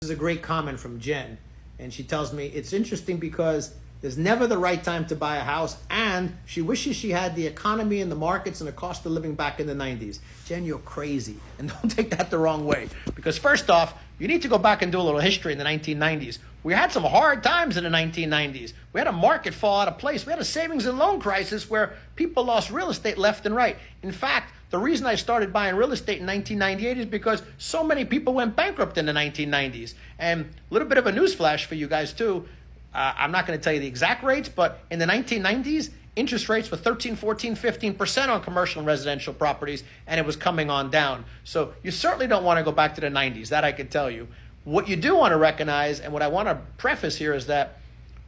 This is a great comment from Jen, and she tells me it's interesting because there's never the right time to buy a house, and she wishes she had the economy and the markets and the cost of living back in the 90s. Jen, you're crazy, and don't take that the wrong way, because first off, you need to go back and do a little history in the 1990s. We had some hard times in the 1990s. We had a market fall out of place. We had a savings and loan crisis where people lost real estate left and right. In fact, the reason I started buying real estate in 1998 is because so many people went bankrupt in the 1990s. And a little bit of a newsflash for you guys too. I'm not going to tell you the exact rates, but in the 1990s, interest rates were 13, 14, 15% on commercial and residential properties, and it was coming on down. So you certainly don't want to go back to the 90s, that I can tell you. What you do want to recognize, and what I want to preface here, is that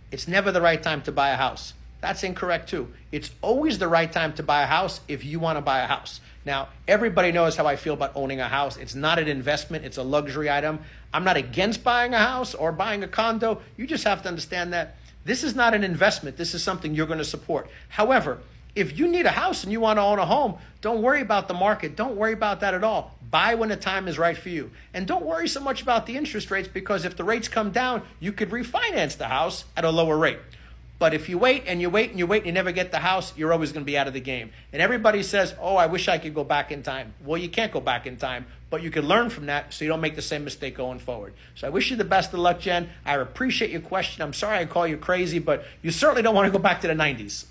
it's never the right time to buy a house. That's incorrect too. It's always the right time to buy a house if you want to buy a house. Now, everybody knows how I feel about owning a house. It's not an investment, it's a luxury item. I'm not against buying a house or buying a condo. You just have to understand that this is not an investment. This is something you're going to support. However, if you need a house and you want to own a home, don't worry about the market. Don't worry about that at all. Buy when the time is right for you. And don't worry so much about the interest rates, because if the rates come down, you could refinance the house at a lower rate. But if you wait and you wait and you wait and you never get the house, you're always going to be out of the game. And everybody says, oh, I wish I could go back in time. Well, you can't go back in time, but you can learn from that so you don't make the same mistake going forward. So I wish you the best of luck, Jen. I appreciate your question. I'm sorry I call you crazy, but you certainly don't want to go back to the 90s.